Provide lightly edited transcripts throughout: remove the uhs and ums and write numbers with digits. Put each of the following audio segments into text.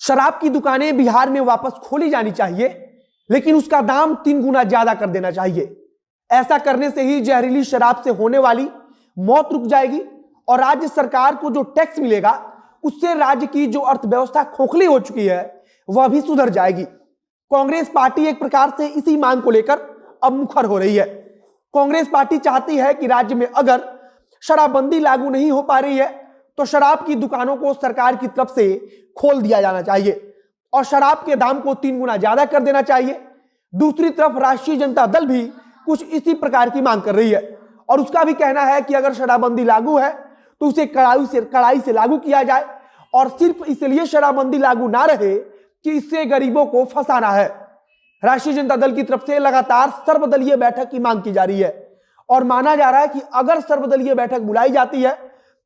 शराब की दुकानें बिहार में वापस खोली जानी चाहिए, लेकिन उसका दाम 3 गुना ज्यादा कर देना चाहिए। ऐसा करने से ही जहरीली शराब से होने वाली मौत रुक जाएगी और राज्य सरकार को जो टैक्स मिलेगा उससे राज्य की जो अर्थव्यवस्था खोखली हो चुकी है वह भी सुधर जाएगी। कांग्रेस पार्टी एक प्रकार से इसी मांग को लेकर अब मुखर हो रही है। कांग्रेस पार्टी चाहती है कि राज्य में अगर शराबबंदी लागू नहीं हो पा रही है तो शराब की दुकानों को सरकार की तरफ से खोल दिया जाना चाहिए और शराब के दाम को 3 गुना ज्यादा कर देना चाहिए। दूसरी तरफ राष्ट्रीय जनता दल भी कुछ इसी प्रकार की मांग कर रही है और उसका भी कहना है कि अगर शराबबंदी लागू है तो उसे कड़ाई से लागू किया जाए और सिर्फ इसलिए शराबबंदी लागू ना रहे कि इससे गरीबों को फंसाना है। राष्ट्रीय जनता दल की तरफ से लगातार सर्वदलीय बैठक की मांग की जा रही है और माना जा रहा है कि अगर सर्वदलीय बैठक बुलाई जाती है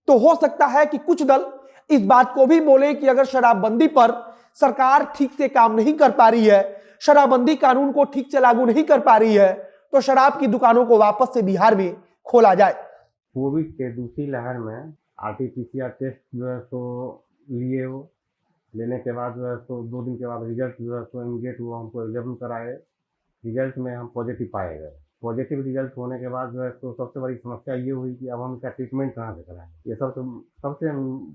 तो हो सकता है कि कुछ दल इस बात को भी बोले कि अगर शराबबंदी पर सरकार ठीक से काम नहीं कर पा रही है, शराबबंदी कानून को ठीक से लागू नहीं कर पा रही है, तो शराब की दुकानों को वापस से बिहार में खोला जाए। कोविड के दूसरी लहर में आरटीपीसीआर टेस्ट जो है सो लिए हो, लेने के बाद जो है सो 2 दिन के बाद रिजल्ट जो है सो इमीडिएट वो हमको अवेलेबल कराए। रिजल्ट में हम पॉजिटिव पाए गए। पॉजिटिव रिजल्ट होने के बाद जो है तो सबसे बड़ी समस्या ये हुई कि अब हम इसका ट्रीटमेंट कहाँ से कराएं। ये सबसे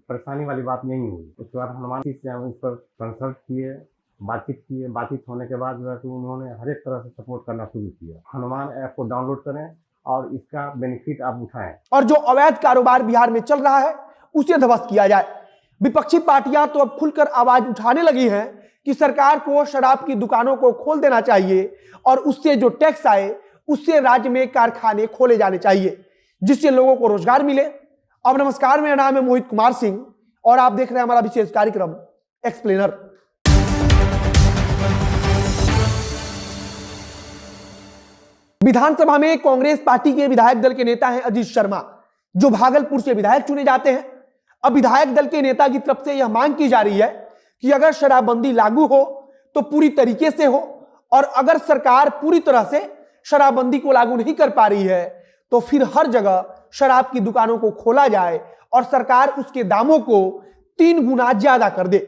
परेशानी वाली बात यही हुई। उसके बाद हनुमान जी से हम इस पर कंसल्ट किए, बातचीत होने के बाद जो है तो उन्होंने हर एक तरह से सपोर्ट करना शुरू किया। हनुमान ऐप को डाउनलोड करें और इसका बेनिफिट आप उठाएं और जो अवैध कारोबार बिहार में चल रहा है उसे ध्वस्त किया जाए। विपक्षी पार्टियां तो अब खुलकर आवाज उठाने लगी हैं कि सरकार को शराब की दुकानों को खोल देना चाहिए और उससे जो टैक्स आए उससे राज्य में कारखाने खोले जाने चाहिए जिससे लोगों को रोजगार मिले। अब नमस्कार, मेरा नाम है मोहित कुमार सिंह और आप देख रहे हैं हमारा विशेष कार्यक्रम एक्सप्लेनर। विधानसभा में कांग्रेस पार्टी के विधायक दल के नेता हैं अजीत शर्मा, जो भागलपुर से विधायक चुने जाते हैं। अब विधायक दल के नेता की तरफ से यह मांग की जा रही है कि अगर शराबबंदी लागू हो तो पूरी तरीके से हो और अगर सरकार पूरी तरह से शराबबंदी को लागू नहीं कर पा रही है तो फिर हर जगह शराब की दुकानों को खोला जाए और सरकार उसके दामों को 3 गुना ज्यादा कर दे।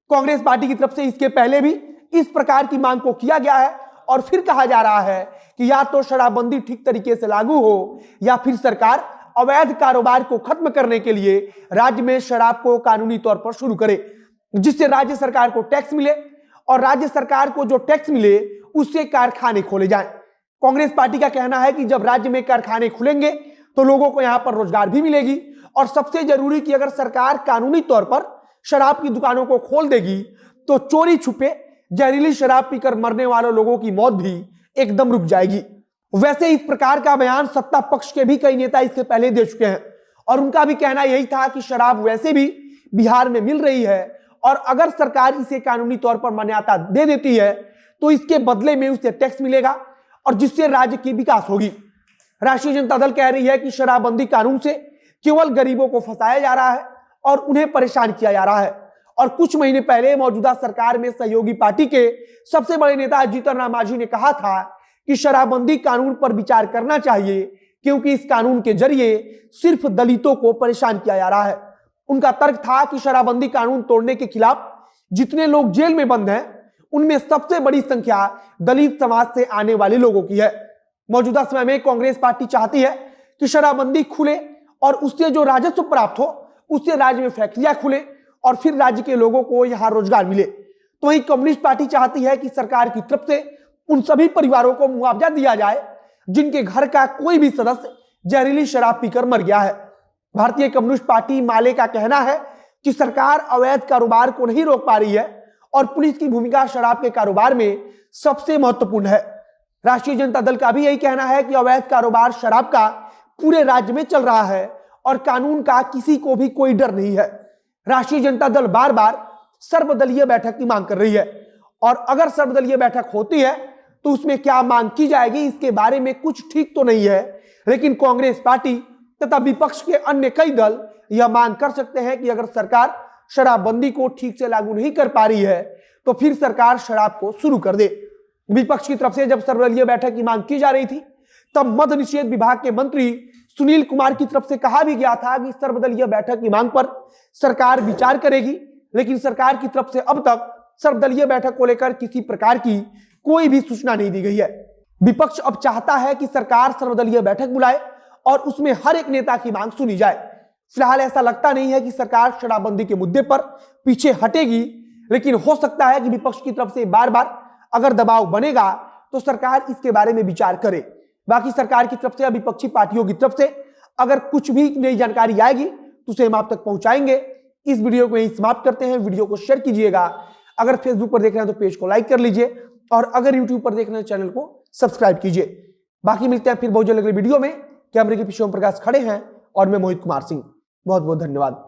कांग्रेस पार्टी की तरफ से इसके पहले भी इस प्रकार की मांग को किया गया है और फिर कहा जा रहा है कि या तो शराबबंदी ठीक तरीके से लागू हो या फिर सरकार अवैध कारोबार को खत्म करने के लिए राज्य में शराब को कानूनी तौर पर शुरू करे, जिससे राज्य सरकार को टैक्स मिले और राज्य सरकार को जो टैक्स मिले उससे कारखाने खोले जाएं। कांग्रेस पार्टी का कहना है कि जब राज्य में कारखाने खुलेंगे तो लोगों को यहां पर रोजगार भी मिलेगी और सबसे जरूरी कि अगर सरकार कानूनी तौर पर शराब की दुकानों को खोल देगी तो चोरी छुपे जहरीली शराब पीकर मरने वाले लोगों की मौत भी एकदम रुक जाएगी। वैसे इस प्रकार का बयान सत्ता पक्ष के भी कई नेता इससे पहले दे चुके हैं और उनका भी कहना यही था कि शराब वैसे भी बिहार में मिल रही है और अगर सरकार इसे कानूनी तौर पर मान्यता दे देती है तो इसके बदले में उसे टैक्स मिलेगा और जिससे राज्य की विकास होगी। राष्ट्रीय जनता दल कह रही है कि शराबबंदी कानून से केवल गरीबों को फंसाया जा रहा है और उन्हें परेशान किया जा रहा है। और कुछ महीने पहले मौजूदा सरकार में सहयोगी पार्टी के सबसे बड़े नेता जीतन राम मांझी ने कहा था कि शराबबंदी कानून पर विचार करना चाहिए क्योंकि इस कानून के जरिए सिर्फ दलितों को परेशान किया जा रहा है। उनका तर्क था कि शराबबंदी कानून तोड़ने के खिलाफ जितने लोग जेल में बंद हैं उनमें सबसे बड़ी संख्या दलित समाज से आने वाले लोगों की है। मौजूदा समय में कांग्रेस पार्टी चाहती है कि शराबबंदी खुले और उससे जो राजस्व प्राप्त हो उससे राज्य में फैक्ट्रियां खुले और फिर राज्य के लोगों को यहां रोजगार मिले। तो वहीं कम्युनिस्ट पार्टी चाहती है कि सरकार की तरफ से उन सभी परिवारों को मुआवजा दिया जाए जिनके घर का कोई भी सदस्य जहरीली शराब पीकर मर गया है। भारतीय कम्युनिस्ट पार्टी माले का कहना है कि सरकार अवैध कारोबार को नहीं रोक पा रही है और पुलिस की भूमिका शराब के कारोबार में सबसे महत्वपूर्ण है। राष्ट्रीय जनता दल का भी यही कहना है कि अवैध कारोबार शराब का पूरे राज्य में चल रहा है और कानून का किसी को भी कोई डर नहीं है। राष्ट्रीय जनता दल बार बार सर्वदलीय बैठक की मांग कर रही है और अगर सर्वदलीय बैठक होती है तो उसमें क्या मांग की जाएगी इसके बारे में कुछ ठीक तो नहीं है, लेकिन कांग्रेस पार्टी तथा विपक्ष के अन्य कई दल यह मांग कर सकते हैं कि अगर सरकार शराबबंदी को ठीक से लागू नहीं कर पा रही है तो फिर सरकार शराब को शुरू कर दे। विपक्ष की तरफ से जब सर्वदलीय बैठक की मांग की जा रही थी तब मद्य निषेध विभाग के मंत्री सुनील कुमार की तरफ से कहा भी गया था कि सर्वदलीय बैठक की मांग पर सरकार विचार करेगी, लेकिन सरकार की तरफ से अब तक सर्वदलीय बैठक को लेकर किसी प्रकार की कोई भी सूचना नहीं दी गई है। विपक्ष अब चाहता है कि सरकार सर्वदलीय बैठक बुलाए और उसमें हर एक नेता की मांग सुनी जाए। फिलहाल ऐसा लगता नहीं है कि सरकार शराबबंदी के मुद्दे पर पीछे हटेगी, लेकिन हो सकता है कि विपक्ष की तरफ से बार बार अगर दबाव बनेगा तो सरकार इसके बारे में विचार करे। बाकी सरकार की तरफ से, विपक्षी पार्टियों की तरफ से अगर कुछ भी नई जानकारी आएगी तो उसे हम आप तक पहुंचाएंगे। इस वीडियो को यहीं समाप्त करते हैं। वीडियो को शेयर कीजिएगा। अगर फेसबुक पर देख रहे हैं तो पेज को लाइक कर लीजिए और अगर यूट्यूब पर देख रहे हैं चैनल को सब्सक्राइब कीजिए। बाकी मिलते हैं फिर बहुत जल्द अगले वीडियो में। कैमरे के पीछे ओम प्रकाश खड़े हैं और मैं मोहित कुमार सिंह। बहुत बहुत धन्यवाद।